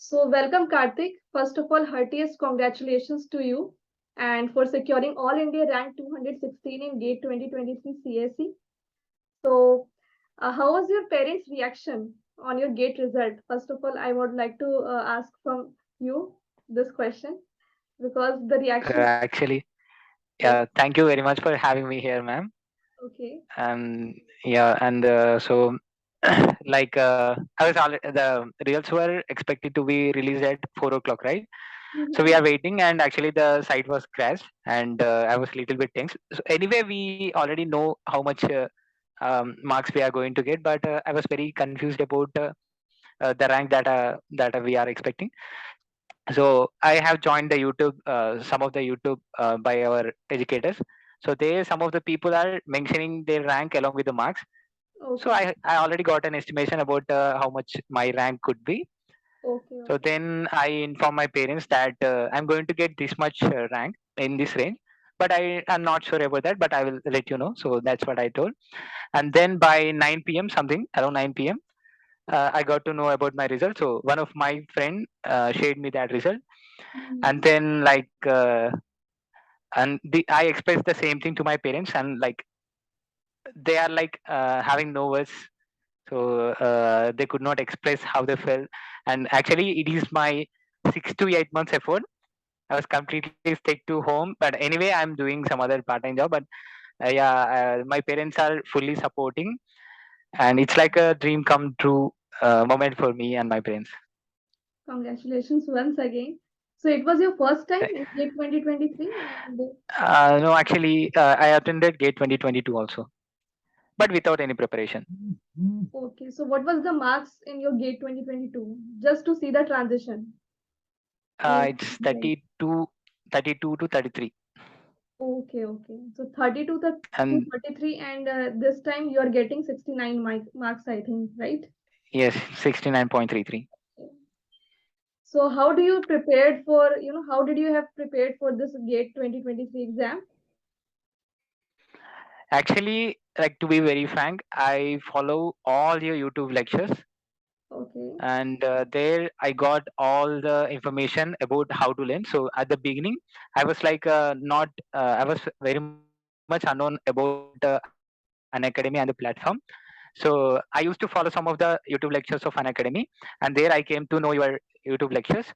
So, welcome Karthik. First of all, heartiest congratulations to you and for securing All India rank 216 in GATE 2023 CSE. So, how was your parents' reaction on your GATE result? First of all, I would like to ask from you this question because the reaction. Actually, Yes, thank you very much for having me here, ma'am. okay. And so I was already the results were expected to be released at 4 o'clock, right? So we Mm-hmm. are waiting, and actually the site was crashed, and I was a little bit tense. So anyway, we already know how much marks we are going to get, but I was very confused about the rank that we are expecting. So I have joined the youtube some of the youtube by our educators. So there some of the people are mentioning their rank along with the marks. So Okay, I already got an estimation about how much my rank could be. okay, So okay. then I inform my parents that I'm going to get this much rank in this range, but I'm not sure about that, but I will let you know. So that's what I told. And then by 9 p.m., something around 9 p.m., I got to know about my result. So one of my friend shared me that result. And Mm-hmm. then I expressed the same thing to my parents, and like they are having no words. So they could not express how they felt. And actually it is my 6 to 8 months effort. I was completely stick to home, but anyway I'm doing some other part-time job. But my parents are fully supporting, and it's like a dream come true moment for me and my parents. Congratulations once again. So, it was your first time in GATE 2023 and No, actually, I attended Gate 2022 also, but without any preparation. okay, so what was the marks in your GATE 2022? Just to see the transition in It's your. 32 to 33. Okay, okay. So 32 to And 33, and this time you are getting 69 marks, I think, right? yes, 69.33. So how do you prepared for, how did you have prepared for this GATE 2023 exam? Actually, like to be very frank, I follow all your YouTube lectures, Okay. and there I got all the information about how to learn. So at the beginning, I was not, I was very much unknown about Unacademy and the platform. So I used to follow some of the YouTube lectures of Unacademy, and there I came to know your YouTube lectures.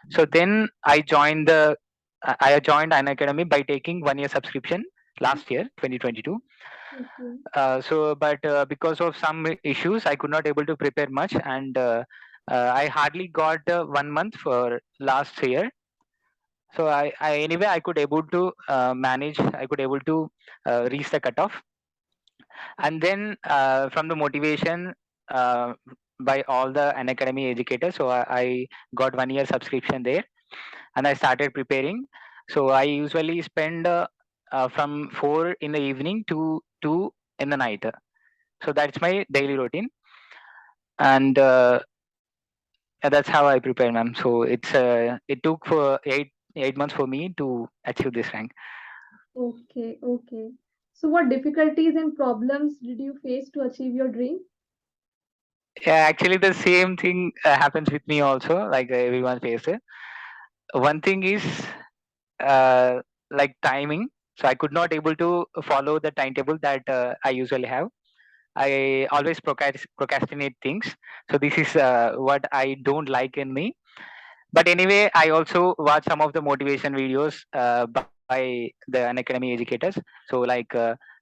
So then I joined Unacademy by taking 1 year subscription last year, 2022. Okay. But because of some issues, I could not able to prepare much, and I hardly got 1 month for last year. So anyway I could able to manage. I could able to reach the cutoff. And then from the motivation by all the Unacademy educators, so I got 1 year subscription there, and I started preparing. So I usually spend from 4 in the evening to 2 in the night. So that's my daily routine, and that's how I prepare, ma'am. So it took for 8 months for me to achieve this rank. Okay, okay. So what difficulties and problems did you face to achieve your dream? Yeah, actually, the same thing happens with me also. Like everyone faces. One thing is uh, like timing. So I could not able to follow the timetable that I usually have. I always procrastinate things. So this is what I don't like in me. But anyway, I also watch some of the motivation videos by the Unacademy educators. So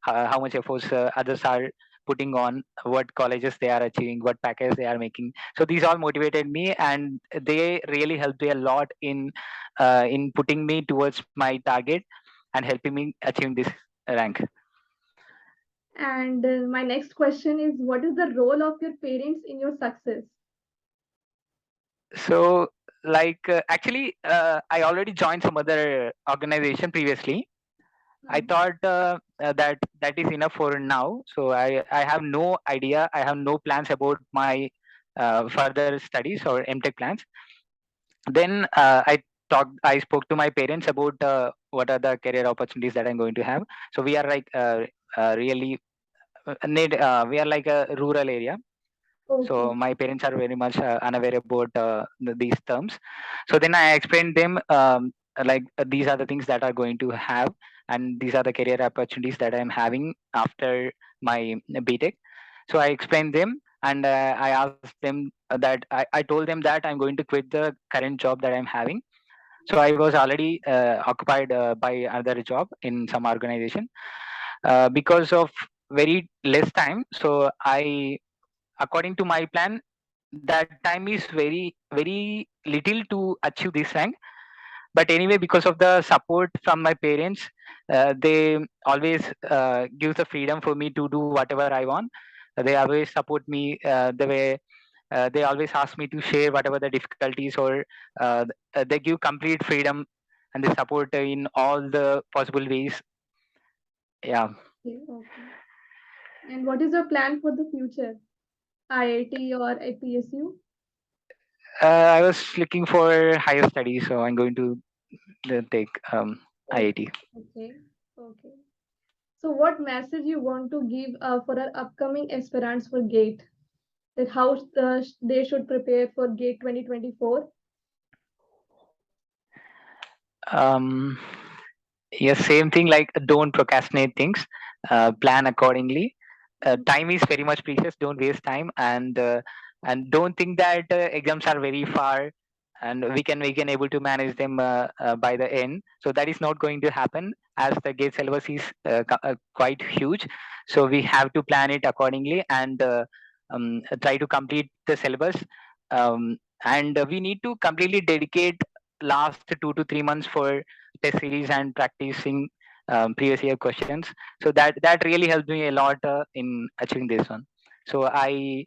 how much efforts others are putting on, what colleges they are achieving, what package they are making. So these all motivated me, and they really helped me a lot in putting me towards my target and helping me achieving this rank. And my next question is, what is the role of your parents in your success? So actually, I already joined some other organization previously. I Hmm. thought that is enough for now. So I have no idea. I have no plans about my further studies or MTech plans. Then I spoke to my parents about what are the career opportunities that I'm going to have. So we are really we are like a rural area. Okay. So my parents are very much unaware about these terms. So then I explained them, like these are the things that are going to have, and these are the career opportunities that I am having after my BTech. So I explained them, and I asked them that I told them that I'm going to quit the current job that I'm having. So I was already occupied by another job in some organization because of very less time. So I, according to my plan, that time is very little to achieve this rank. But anyway, because of the support from my parents, they always give the freedom for me to do whatever I want. They always support me the way, they always ask me to share whatever the difficulties, or they give complete freedom, and they support in all the possible ways. Yeah. Okay. Okay. And what is your plan for the future? IIT or APSU? I was looking for higher studies, so I'm going to take Okay. IIT. Okay. Okay. So, what message you want to give for our upcoming aspirants for GATE? That how they should prepare for GATE 2024? um Yes, same thing, like don't procrastinate things, plan accordingly. Time is very much precious. Don't waste time, and don't think that exams are very far, and we can able to manage them by the end. So that is not going to happen, as the gate syllabus is quite huge. So we have to plan it accordingly, and try to complete the syllabus. And we need to completely dedicate last 2 to 3 months for test series and practicing previous year questions. So that really helped me a lot in achieving this one. So I,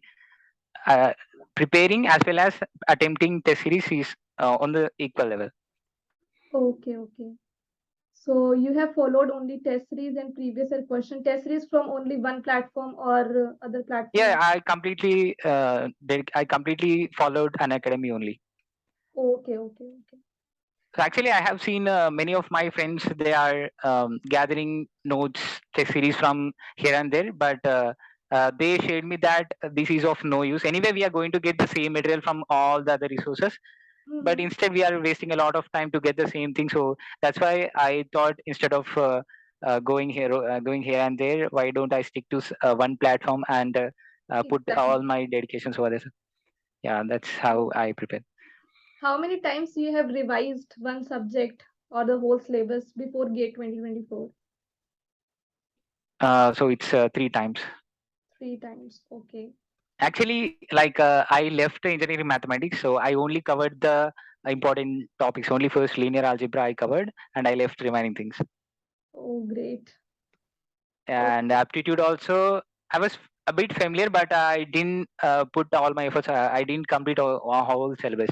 uh, preparing as well as attempting test series is on the equal level. Okay, okay. So you have followed only test series and previous year question test series from only one platform or other Yeah, platform? I completely followed an academy only. Okay, okay, okay. So actually, I have seen many of my friends. They are gathering notes, test series from here and there, but they shared me that this is of no use. Anyway, we are going to get the same material from all the other resources, but Mm-hmm. instead we are wasting a lot of time to get the same thing. So that's why I thought, instead of going here and there, why don't I stick to one platform and put all Exactly. my dedications over there. Yeah, that's how I prepare. How many times you have revised one subject or the whole syllabus before GATE 2024? So it's 3 times. Three times. Okay. Actually, like I left engineering mathematics, so I only covered the important topics. Only first linear algebra I covered, and I left remaining things. Oh, great. And Okay. aptitude also, I was a bit familiar, but I didn't put all my efforts. I didn't complete all whole syllabus.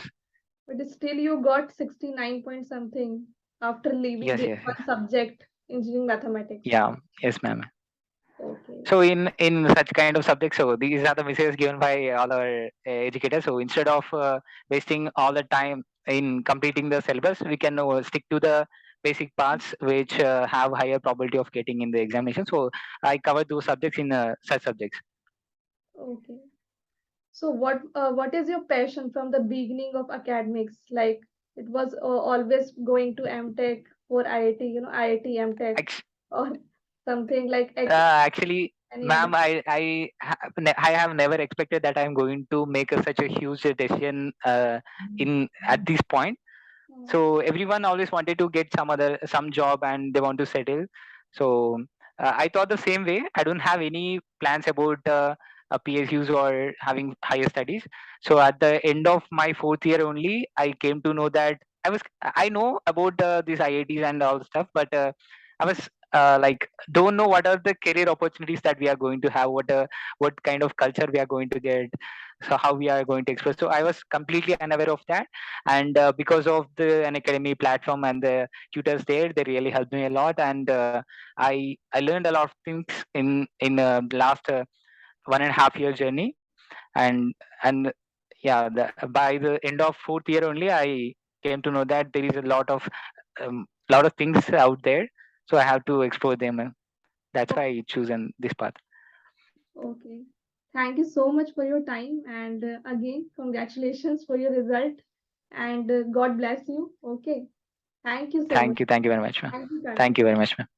But still you got 69 point something after leaving Yes, this yes, yes. one subject, engineering mathematics. Yeah, yes, ma'am. Okay. So in such kind of subjects, so these are the messages given by all our educators. So instead of wasting all the time in completing the syllabus, we can stick to the basic parts which have higher probability of getting in the examination. So I covered those subjects in such subjects. Okay. So what is your passion from the beginning of academics? Like it was always going to MTech or IIT, IIT MTech Ex- or something like Actually, any other. ma'am, I have never expected that I'm going to make such a huge decision in at this point. Oh, So everyone always wanted to get some job, and they want to settle. So I thought the same way. I don't have any plans about PSUs or having higher studies. So at the end of my fourth year only, I came to know that I know about these IITs and all stuff, but I was like, don't know what are the career opportunities that we are going to have, what kind of culture we are going to get, so how we are going to express. So I was completely unaware of that, and because of the an academy platform and the tutors there, they really helped me a lot, and I learned a lot of things in last 1.5 year journey. And yeah, by the end of fourth year only, I came to know that there is lot of things out there, so I have to explore them. That's why I chosen this path. okay. Thank you so much for your time, and again, congratulations for your result, and God bless you. Okay. Thank you so much. Thank you very much, ma'am. Thank you, Thank Karthik. you very much, ma'am.